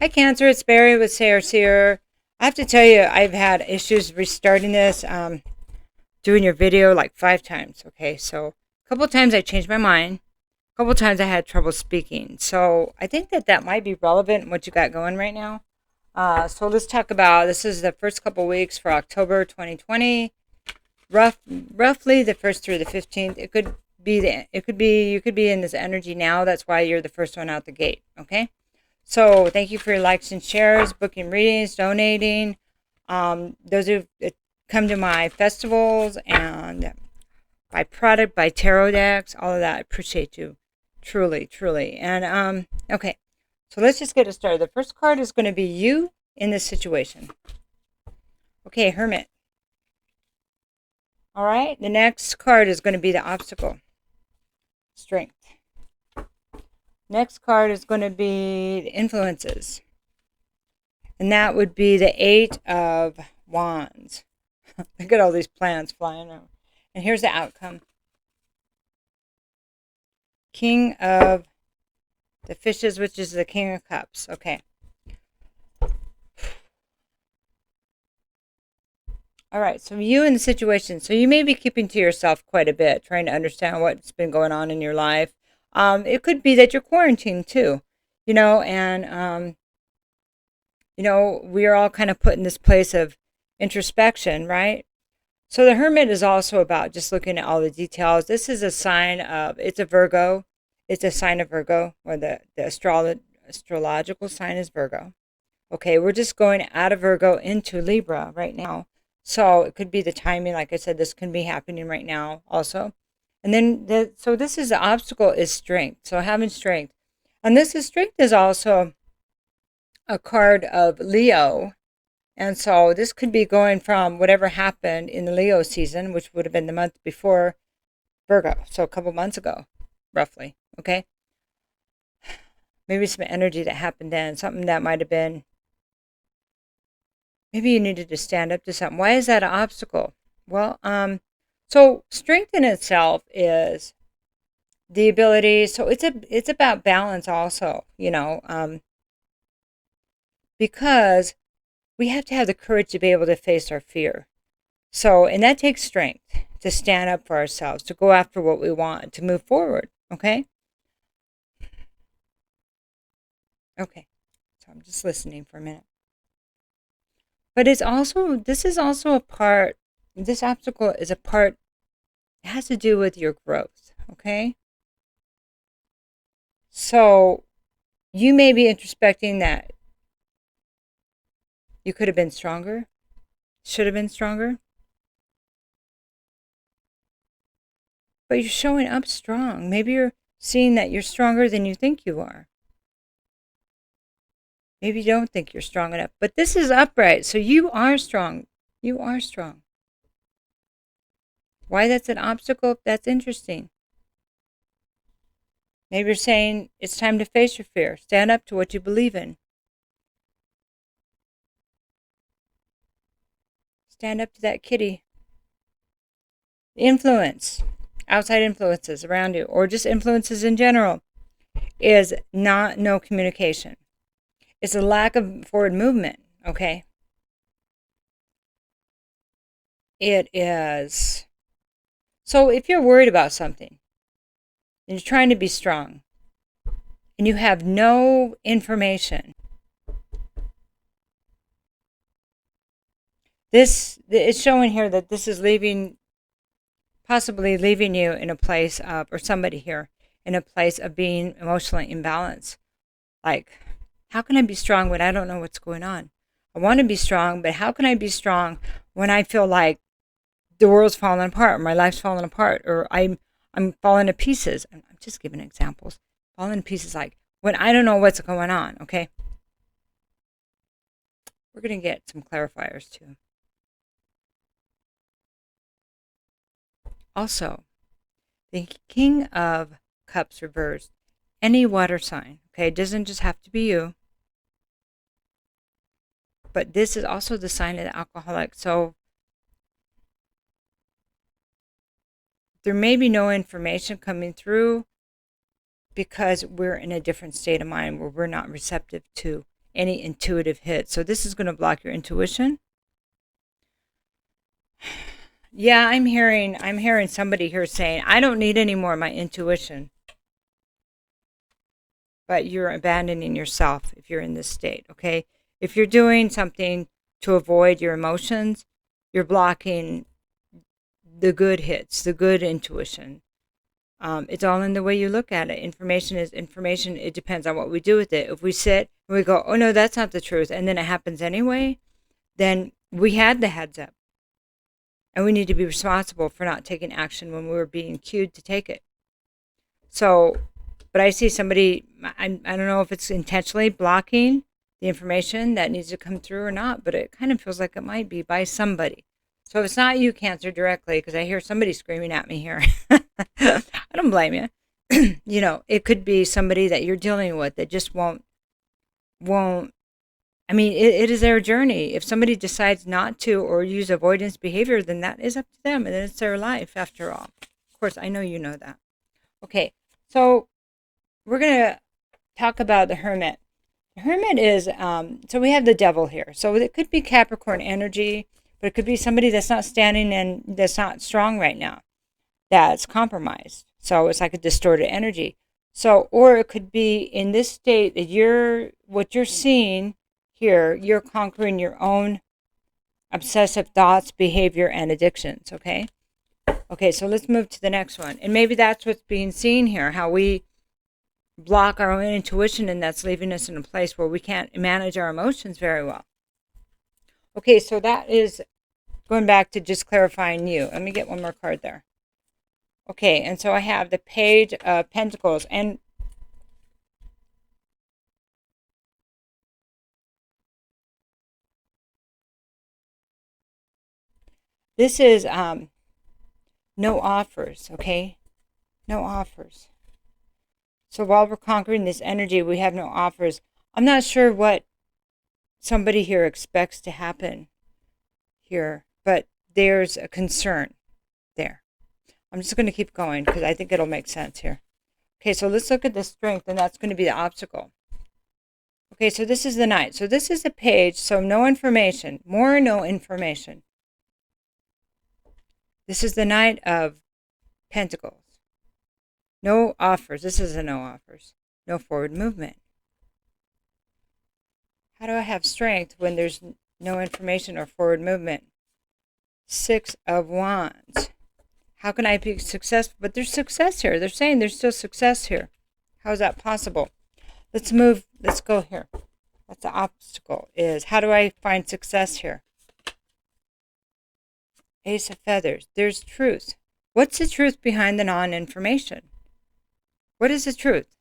Hi, Cancer. It's Barry with Sayre. I have to tell you, I've had issues restarting this, doing your video like 5 times. Okay, so a couple of times I changed my mind. A couple of times I had trouble speaking. So I think that might be relevant in what you got going right now. So let's talk about this is the first couple weeks for October 2020. Roughly the first through the 15th. You could be in this energy now. That's why you're the first one out the gate. Okay. So thank you for your likes and shares, booking readings, donating. Those who come to my festivals and buy product, buy tarot decks, all of that. I appreciate you. Truly, truly. And okay. So let's just get it started. The first card is going to be you in this situation. Okay, Hermit. All right. The next card is going to be the obstacle. Strength. Next card is going to be the influences. And that would be the 8 of Wands. Look at all these plants flying around. And here's the outcome. King of the Fishes, which is the King of Cups. Okay. All right, so you in the situation. So you may be keeping to yourself quite a bit, trying to understand what's been going on in your life. It could be that you're quarantined too, and we are all kind of put in this place of introspection, right? So the Hermit is also about just looking at all the details. This is a sign of, it's a Virgo. It's a sign of Virgo, or the astrological sign is Virgo. Okay, we're just going out of Virgo into Libra right now. So it could be the timing. Like I said, this can be happening right now also. And then, so this is the obstacle is strength. So having strength. And strength is also a card of Leo. And so this could be going from whatever happened in the Leo season, which would have been the month before Virgo. So a couple months ago, roughly. Okay. Maybe some energy that happened then, something that might have been, maybe you needed to stand up to something. Why is that an obstacle? Well, so strength in itself is the ability. So it's about balance also, because we have to have the courage to be able to face our fear. So, and that takes strength to stand up for ourselves, to go after what we want, to move forward. Okay. Okay. So I'm just listening for a minute. But this is also a part, this obstacle is a part, it has to do with your growth. Okay. So you may be introspecting that you could have been stronger, should have been stronger, but you're showing up strong. Maybe you're seeing that you're stronger than you think you are. Maybe you don't think you're strong enough, but this is upright. So you are strong. You are strong. Why that's an obstacle? That's interesting. Maybe you're saying it's time to face your fear. Stand up to what you believe in. Stand up to that kitty. Influence, outside influences around you, or just influences in general, is no communication. It's a lack of forward movement, okay? It is. So if you're worried about something, and you're trying to be strong, and you have no information, it's showing here that this is possibly leaving you in a place of, or somebody here, in a place of being emotionally imbalanced. Like, how can I be strong when I don't know what's going on? I want to be strong, but how can I be strong when I feel like the world's falling apart, or my life's falling apart, or I'm falling to pieces? I'm just giving examples. Falling to pieces, like when I don't know what's going on, okay? We're going to get some clarifiers too. Also, the King of Cups reversed, any water sign, okay? It doesn't just have to be you. But this is also the sign of the alcoholic. So there may be no information coming through because we're in a different state of mind where we're not receptive to any intuitive hits. So this is going to block your intuition. Yeah, I'm hearing somebody here saying, I don't need any more of my intuition. But you're abandoning yourself if you're in this state, okay? If you're doing something to avoid your emotions, you're blocking the good hits, the good intuition. It's all in the way you look at it. Information is information. It depends on what we do with it. If we sit and we go, oh no, that's not the truth, and then it happens anyway, then we had the heads up. And we need to be responsible for not taking action when we were being cued to take it. So, but I see somebody, I don't know if it's intentionally blocking the information that needs to come through or not, but it kind of feels like it might be by somebody. So if it's not you, Cancer, directly, because I hear somebody screaming at me here. I don't blame you. You know, it could be somebody that you're dealing with that just won't, I mean, it is their journey. If somebody decides not to or use avoidance behavior, then that is up to them, and it's their life after all. Of course, I know you know that. Okay, so we're going to talk about the Hermit. The Hermit is, so we have the Devil here. So it could be Capricorn energy, but it could be somebody that's not standing and that's not strong right now, that's compromised. So it's like a distorted energy. So, or it could be in this state that what you're seeing here, you're conquering your own obsessive thoughts, behavior, and addictions, okay? Okay, so let's move to the next one. And maybe that's what's being seen here, how we block our own intuition, and that's leaving us in a place where we can't manage our emotions very well. Okay, so that is going back to just clarifying you. Let me get one more card there. Okay, and so I have the Page of Pentacles, and this is no offers, okay? No offers. So while we're conquering this energy, we have no offers. I'm not sure what somebody here expects to happen here, but there's a concern there. I'm just going to keep going because I think it'll make sense here. Okay, so let's look at the Strength, and that's going to be the obstacle. Okay, so this is the Knight. So this is a page, so no information, more no information. This is the Knight of Pentacles. No offers. This is a no offers. No forward movement. How do I have strength when there's no information or forward movement? Six of Wands. How can I be successful? But there's success here. They're saying there's still success here. How is that possible? Let's move. Let's go here. That's the obstacle is, how do I find success here? Ace of Feathers. There's truth. What's the truth behind the non-information? What is the truth?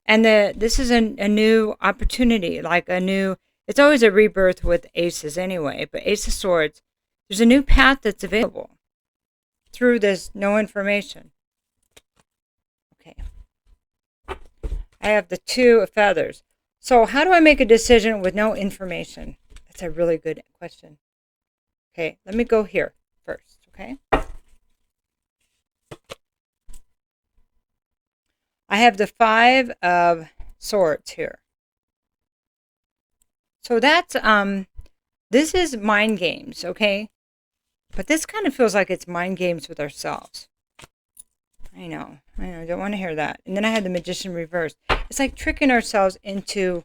And this is a new opportunity, like a new, it's always a rebirth with aces anyway, but Ace of Swords, there's a new path that's available through this no information. Okay. I have the Two of Feathers. So how do I make a decision with no information? That's a really good question. Okay, let me go here first, okay? I have the Five of Swords here. So that's, this is mind games, okay? But this kind of feels like it's mind games with ourselves. I know, don't want to hear that. And then I had the Magician reversed. It's like tricking ourselves into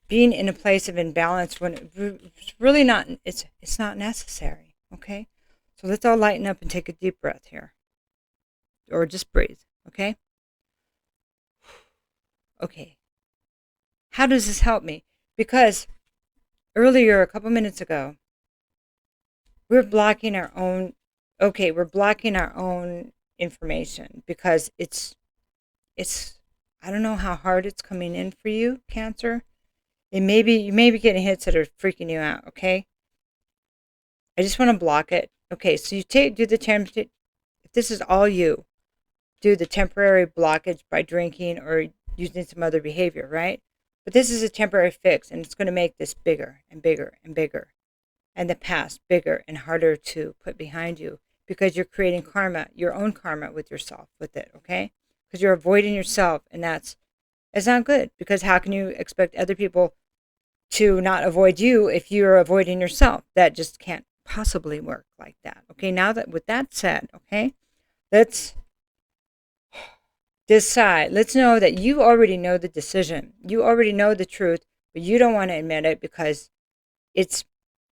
being in a place of imbalance when it's really not, it's not necessary, okay? So let's all lighten up and take a deep breath here. Or just breathe, okay? Okay. How does this help me? Because earlier, a couple minutes ago, we're blocking our own, we're blocking our own information because it's, I don't know how hard it's coming in for you, Cancer. You may be getting hits that are freaking you out, okay? I just want to block it. Okay, so you do the temporary, if this is all you, do the temporary blockage by drinking or using some other behavior, right? But this is a temporary fix, and it's going to make this bigger and bigger and bigger, and the past bigger and harder to put behind you because you're creating karma, your own karma with yourself, with it, okay? Because you're avoiding yourself, and that's It's not good, because how can you expect other people to not avoid you if you're avoiding yourself? That just can't possibly work like that. Okay, now that with that said, okay, let's decide. Let's know that you already know the decision. You already know the truth, but you don't want to admit it because it's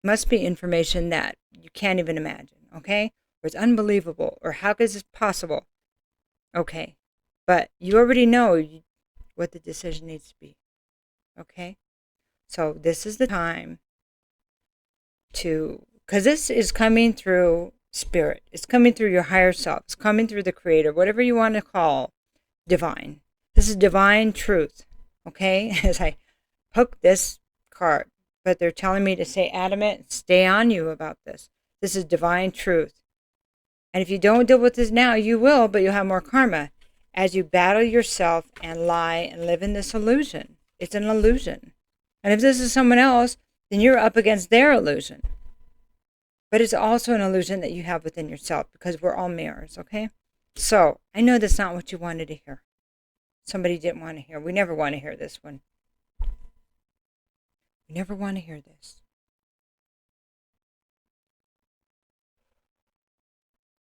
must be information that you can't even imagine, okay? Or it's unbelievable, or how is this possible? Okay, but you already know what the decision needs to be, okay? So this is the time to, because this is coming through spirit. It's coming through your higher self. It's coming through the creator, whatever you want to call divine. This is divine truth, okay? As I hook this card, but they're telling me to stay adamant, stay on you about this. This is divine truth. And if you don't deal with this now, you will, but you'll have more karma as you battle yourself and lie and live in this illusion. It's an illusion. And if this is someone else, then you're up against their illusion. But it's also an illusion that you have within yourself, because we're all mirrors, okay? So I know that's not what you wanted to hear. Somebody didn't want to hear. We never want to hear this one. We never want to hear this.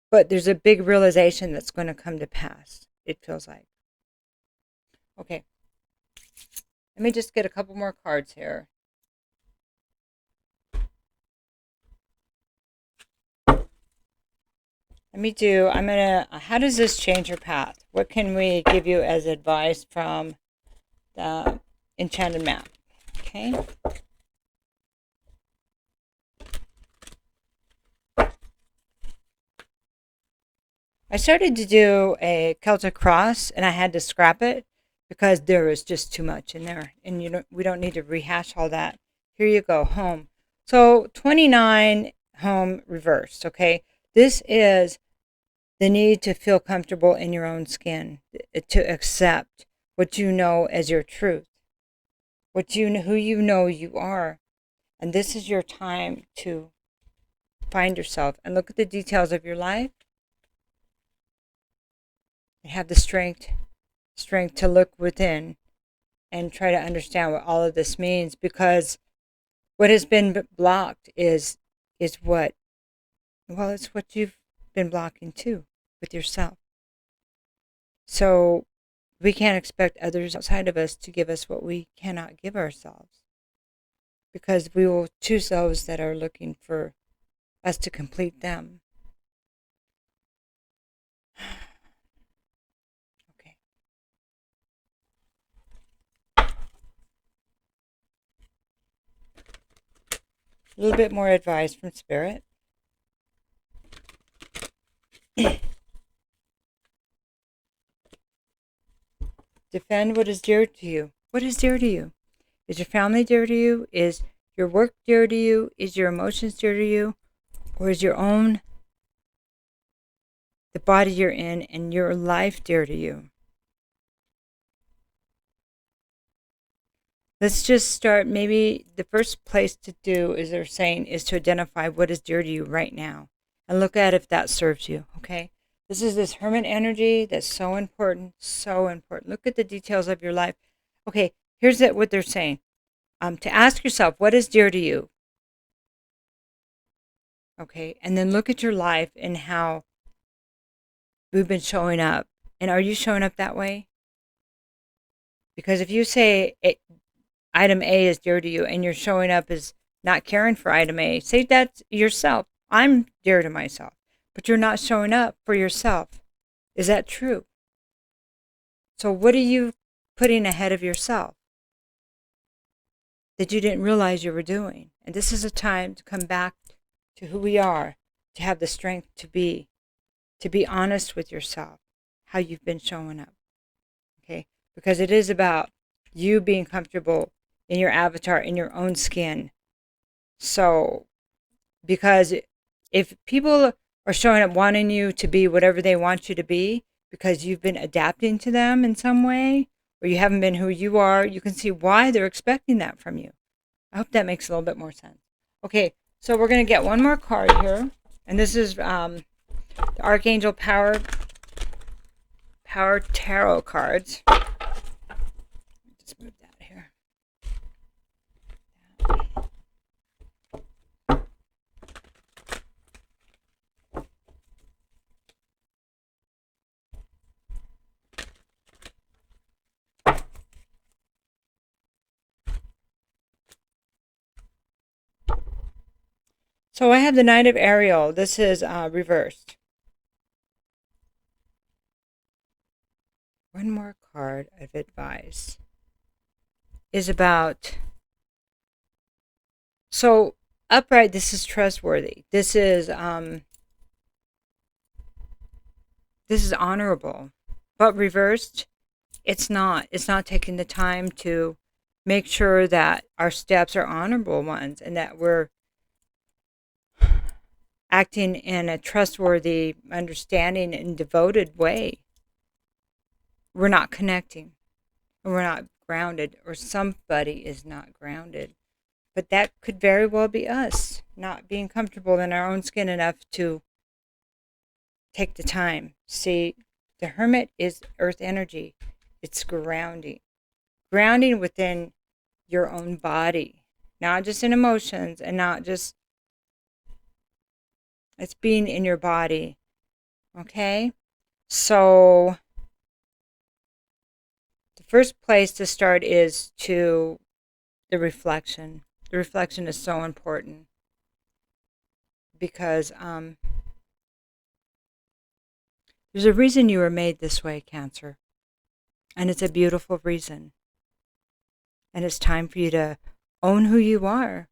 But there's a big realization that's going to come to pass, it feels like. Okay. Let me just get a couple more cards here. How does this change your path? What can we give you as advice from the Enchanted Map? Okay. I started to do a Celtic cross, and I had to scrap it because there was just too much in there, and we don't need to rehash all that. Here you go, home. So 29, home reversed. Okay, this is the need to feel comfortable in your own skin, to accept what you know as your truth, who you know you are, and this is your time to find yourself and look at the details of your life. And have the strength to look within and try to understand what all of this means, because what has been blocked is what, well, it's what you've been blocking too with yourself. So we can't expect others outside of us to give us what we cannot give ourselves, because we will choose those that are looking for us to complete them. A little bit more advice from Spirit. Defend what is dear to you. What is dear to you? Is your family dear to you? Is your work dear to you? Is your emotions dear to you? Or is your own, the body you're in and your life dear to you? Let's just start. Maybe the first place to do, as they're saying, is to identify what is dear to you right now and look at if that serves you, okay? This is this hermit energy that's so important, so important. Look at the details of your life. Okay, here's what they're saying. To ask yourself, what is dear to you? Okay, and then look at your life and how we've been showing up. And are you showing up that way? Because if you say item A is dear to you and you're showing up as not caring for item A, say that yourself. I'm dear to myself, but you're not showing up for yourself. Is that true? So what are you putting ahead of yourself that you didn't realize you were doing? And this is a time to come back to who we are, to have the strength to be honest with yourself, how you've been showing up. Okay? Because it is about you being comfortable in your avatar, in your own skin. So, because if people are showing up wanting you to be whatever they want you to be, because you've been adapting to them in some way, or you haven't been who you are, you can see why they're expecting that from you. I hope that makes a little bit more sense. Okay, so we're going to get one more card here. And this is the Archangel Power Tarot cards. So I have the Knight of Ariel. This is reversed. One more card of advice is about, so upright, this is trustworthy. This is honorable. But reversed, it's not. It's not taking the time to make sure that our steps are honorable ones and that we're acting in a trustworthy, understanding, and devoted way. We're not connecting, and we're not grounded, or somebody is not grounded. But that could very well be us, not being comfortable in our own skin enough to take the time. See, the Hermit is earth energy. It's grounding. Grounding within your own body, not just in emotions, and not just, it's being in your body. Okay? So the first place to start is to the reflection. The reflection is so important because there's a reason you were made this way, Cancer. And it's a beautiful reason. And it's time for you to own who you are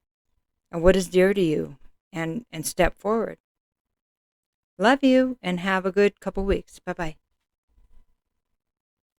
and what is dear to you and step forward. Love you and have a good couple weeks. Bye-bye.